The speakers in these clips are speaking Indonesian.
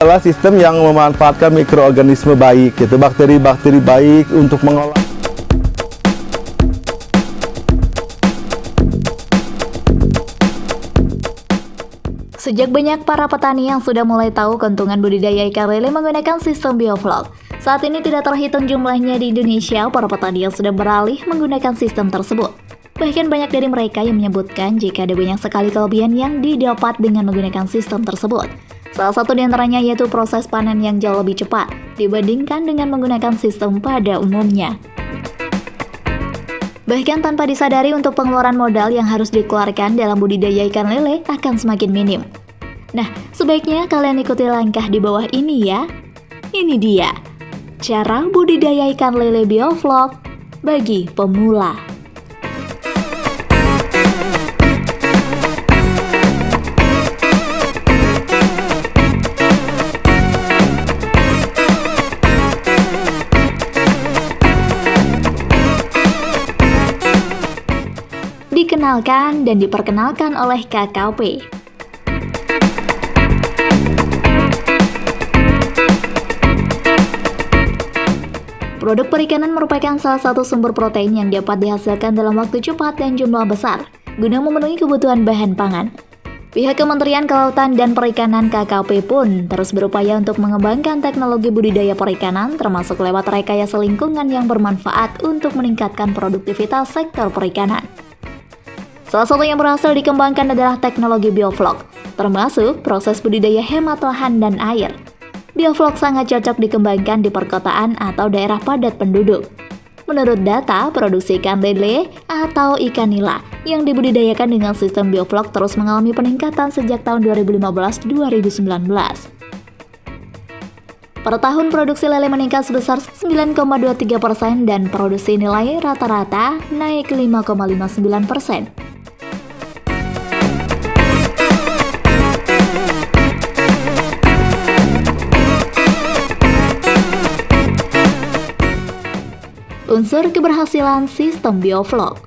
adalah sistem yang memanfaatkan mikroorganisme baik, yaitu bakteri-bakteri baik untuk mengolah. Sejak banyak para petani yang sudah mulai tahu keuntungan budidaya ikan lele menggunakan sistem bioflok, saat ini tidak terhitung jumlahnya di Indonesia para petani yang sudah beralih menggunakan sistem tersebut. Bahkan banyak dari mereka yang menyebutkan jika ada banyak sekali kelebihan yang didapat dengan menggunakan sistem tersebut. Salah satu di antaranya yaitu proses panen yang jauh lebih cepat dibandingkan dengan menggunakan sistem pada umumnya. Bahkan tanpa disadari untuk pengeluaran modal yang harus dikeluarkan dalam budidaya ikan lele akan semakin minim. Nah, sebaiknya kalian ikuti langkah di bawah ini ya. Ini dia, cara budidaya ikan lele bioflok bagi pemula. Dikenalkan dan diperkenalkan oleh KKP. Produk perikanan merupakan salah satu sumber protein yang dapat dihasilkan dalam waktu cepat dan jumlah besar, guna memenuhi kebutuhan bahan pangan. Pihak Kementerian Kelautan dan Perikanan KKP pun terus berupaya untuk mengembangkan teknologi budidaya perikanan, termasuk lewat rekayasa lingkungan yang bermanfaat untuk meningkatkan produktivitas sektor perikanan. Salah satu yang berhasil dikembangkan adalah teknologi bioflok, termasuk proses budidaya hemat lahan dan air. Bioflok sangat cocok dikembangkan di perkotaan atau daerah padat penduduk. Menurut data, produksi ikan lele atau ikan nila yang dibudidayakan dengan sistem bioflok terus mengalami peningkatan sejak tahun 2015-2019. Per tahun produksi lele meningkat sebesar 9,23% dan produksi nilai rata-rata naik 5,59%. Unsur keberhasilan sistem bioflok.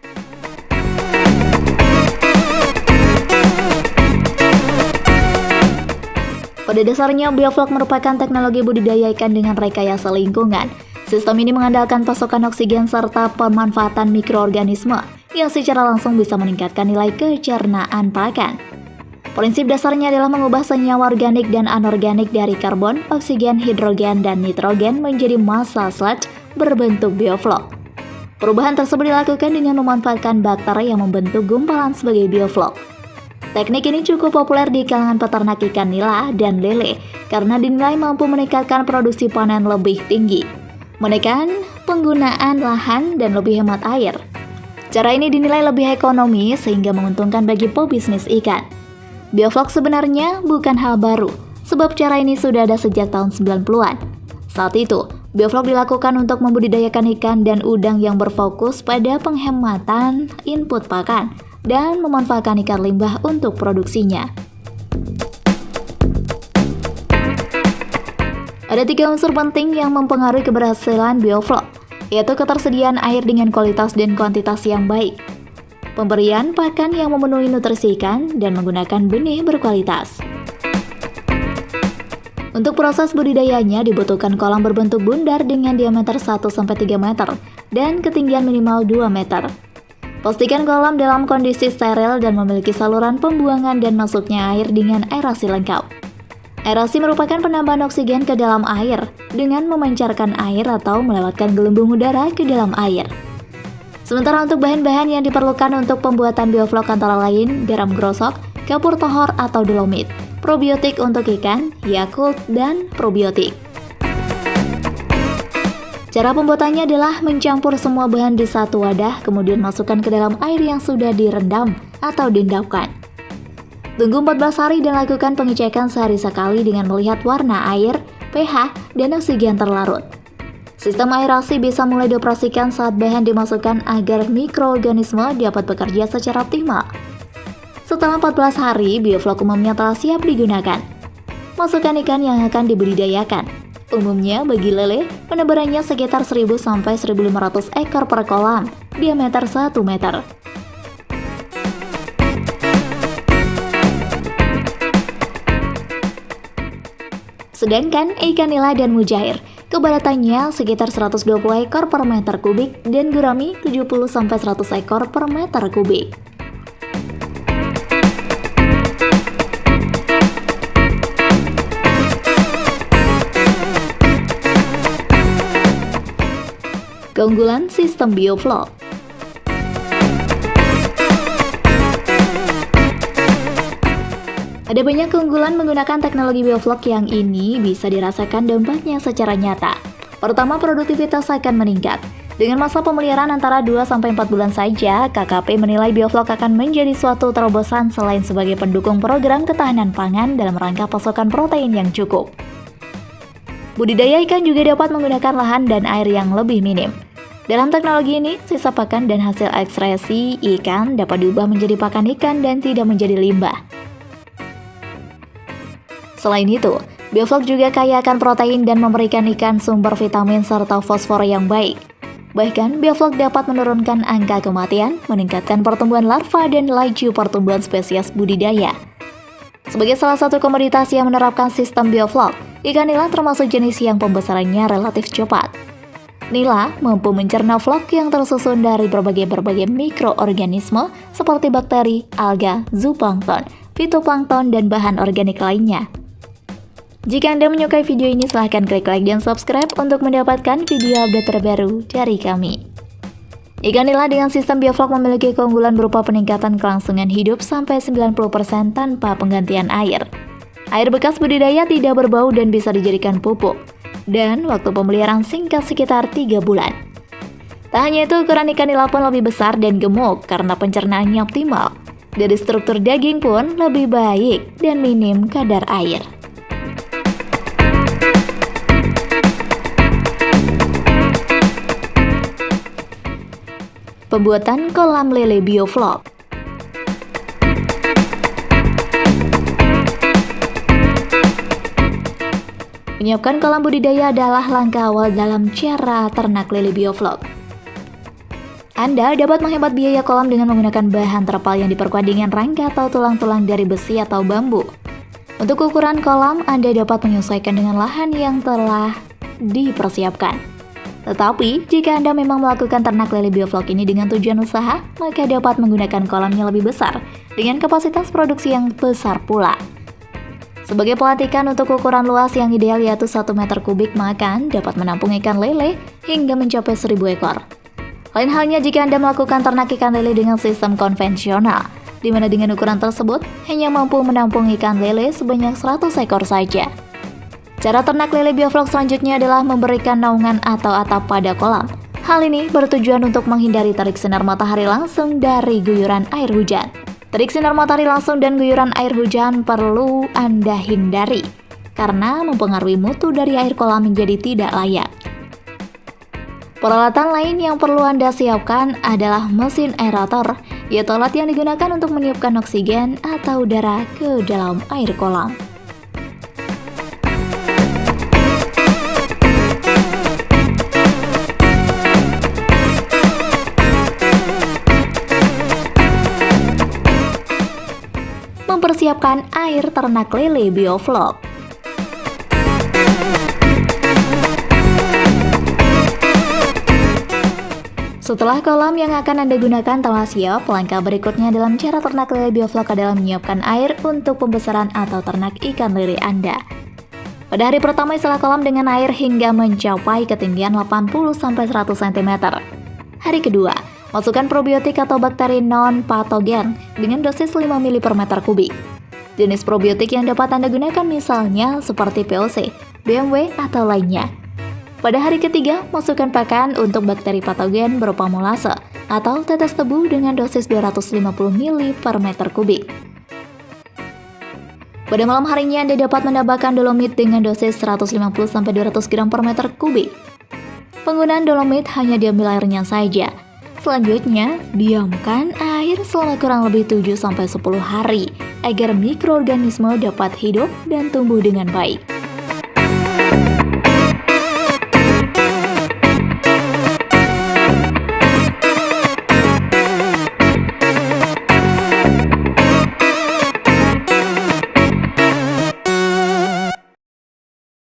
Pada dasarnya, bioflok merupakan teknologi budidaya ikan dengan rekayasa lingkungan. Sistem ini mengandalkan pasokan oksigen serta pemanfaatan mikroorganisme yang secara langsung bisa meningkatkan nilai kecernaan pakan. Prinsip dasarnya adalah mengubah senyawa organik dan anorganik dari karbon, oksigen, hidrogen, dan nitrogen menjadi massa sludge berbentuk bioflok. Perubahan tersebut dilakukan dengan memanfaatkan bakteri yang membentuk gumpalan sebagai bioflok. Teknik ini cukup populer di kalangan peternak ikan nila dan lele karena dinilai mampu meningkatkan produksi panen lebih tinggi, menekan penggunaan lahan dan lebih hemat air. Cara ini dinilai lebih ekonomis sehingga menguntungkan bagi pebisnis ikan. Bioflok sebenarnya bukan hal baru, sebab cara ini sudah ada sejak tahun 90-an. Saat itu, bioflok dilakukan untuk membudidayakan ikan dan udang yang berfokus pada penghematan input pakan dan memanfaatkan ikan limbah untuk produksinya. Ada 3 unsur penting yang mempengaruhi keberhasilan bioflok, yaitu ketersediaan air dengan kualitas dan kuantitas yang baik, pemberian pakan yang memenuhi nutrisi ikan, dan menggunakan benih berkualitas. Untuk proses budidayanya dibutuhkan kolam berbentuk bundar dengan diameter 1-3 meter dan ketinggian minimal 2 meter. Pastikan kolam dalam kondisi steril dan memiliki saluran pembuangan dan masuknya air dengan aerasi lengkap. Aerasi merupakan penambahan oksigen ke dalam air dengan memancarkan air atau melewatkan gelembung udara ke dalam air. Sementara untuk bahan-bahan yang diperlukan untuk pembuatan bioflok antara lain garam grosok, kapur tohor atau dolomit, probiotik untuk ikan, Yakult, dan probiotik. Cara pembuatannya adalah mencampur semua bahan di satu wadah, kemudian masukkan ke dalam air yang sudah direndam atau diendapkan. Tunggu 14 hari dan lakukan pengecekan sehari sekali dengan melihat warna air, pH, dan oksigen terlarut. Sistem aerasi bisa mulai dioperasikan saat bahan dimasukkan agar mikroorganisme dapat bekerja secara optimal. Setelah 14 hari, bioflok umumnya telah siap digunakan. Masukkan ikan yang akan dibudidayakan. Umumnya bagi lele, penebarannya sekitar 1000-1500 ekor per kolam, diameter 1 meter. Sedangkan ikan nila dan mujair, kebadatannya sekitar 120 ekor per meter kubik dan gurami 70-100 ekor per meter kubik. Keunggulan sistem bioflok. Ada banyak keunggulan menggunakan teknologi bioflok yang ini bisa dirasakan dampaknya secara nyata. Pertama, produktivitas akan meningkat. Dengan masa pemeliharaan antara 2-4 bulan saja, KKP menilai bioflok akan menjadi suatu terobosan selain sebagai pendukung program ketahanan pangan dalam rangka pasokan protein yang cukup. Budidaya ikan juga dapat menggunakan lahan dan air yang lebih minim. Dalam teknologi ini, sisa pakan dan hasil ekstresi ikan dapat diubah menjadi pakan ikan dan tidak menjadi limbah. Selain itu, bioflok juga kaya akan protein dan memberikan ikan sumber vitamin serta fosfor yang baik. Bahkan, bioflok dapat menurunkan angka kematian, meningkatkan pertumbuhan larva dan laju pertumbuhan spesies budidaya. Sebagai salah satu komoditas yang menerapkan sistem bioflok, ikan nila termasuk jenis yang pembesarannya relatif cepat. Nila mampu mencerna flok yang tersusun dari berbagai mikroorganisme seperti bakteri, alga, zooplankton, fitoplankton, dan bahan organik lainnya. Jika Anda menyukai video ini, silahkan klik like dan subscribe untuk mendapatkan video update terbaru dari kami. Ikan nila dengan sistem bioflok memiliki keunggulan berupa peningkatan kelangsungan hidup sampai 90% tanpa penggantian air. Air bekas budidaya tidak berbau dan bisa dijadikan pupuk. Dan waktu pemeliharaan singkat sekitar 3 bulan. Tak hanya itu, ukuran ikan nila pun lebih besar dan gemuk karena pencernaannya optimal. Dari struktur daging pun lebih baik dan minim kadar air. Pembuatan kolam lele bioflok. Menyiapkan kolam budidaya adalah langkah awal dalam cara ternak lele bioflok. Anda dapat menghemat biaya kolam dengan menggunakan bahan terpal yang diperkuat dengan rangka atau tulang-tulang dari besi atau bambu. Untuk ukuran kolam, Anda dapat menyesuaikan dengan lahan yang telah dipersiapkan. Tetapi, jika Anda memang melakukan ternak lele bioflok ini dengan tujuan usaha, maka dapat menggunakan kolam yang lebih besar, dengan kapasitas produksi yang besar pula. Sebagai pelatihan untuk ukuran luas yang ideal yaitu 1 meter kubik, maka dapat menampung ikan lele hingga mencapai 1000 ekor. Lain halnya jika Anda melakukan ternak ikan lele dengan sistem konvensional, di mana dengan ukuran tersebut hanya mampu menampung ikan lele sebanyak 100 ekor saja. Cara ternak lele bioflok selanjutnya adalah memberikan naungan atau atap pada kolam. Hal ini bertujuan untuk menghindari terik sinar matahari langsung dari guyuran air hujan. Terik sinar matahari langsung dan guyuran air hujan perlu Anda hindari, karena mempengaruhi mutu dari air kolam menjadi tidak layak. Peralatan lain yang perlu Anda siapkan adalah mesin aerator, yaitu alat yang digunakan untuk meniupkan oksigen atau udara ke dalam air kolam. Mempersiapkan air ternak lele bioflok. Setelah kolam yang akan Anda gunakan telah siap, langkah berikutnya dalam cara ternak lele bioflok adalah menyiapkan air untuk pembesaran atau ternak ikan lele Anda. Pada hari pertama isilah kolam dengan air hingga mencapai ketinggian 80-100 cm. Hari kedua, masukkan probiotik atau bakteri non-patogen dengan dosis 5 ml per meter kubik. Jenis probiotik yang dapat Anda gunakan misalnya seperti POC, BMW, atau lainnya. Pada hari ketiga, masukkan pakan untuk bakteri patogen berupa molase atau tetes tebu dengan dosis 250 ml per meter kubik. Pada malam harinya, Anda dapat menambahkan dolomit dengan dosis 150-200 gram per meter kubik. Penggunaan dolomit hanya diambil airnya saja. Selanjutnya, diamkan air selama kurang lebih 7-10 hari agar mikroorganisme dapat hidup dan tumbuh dengan baik.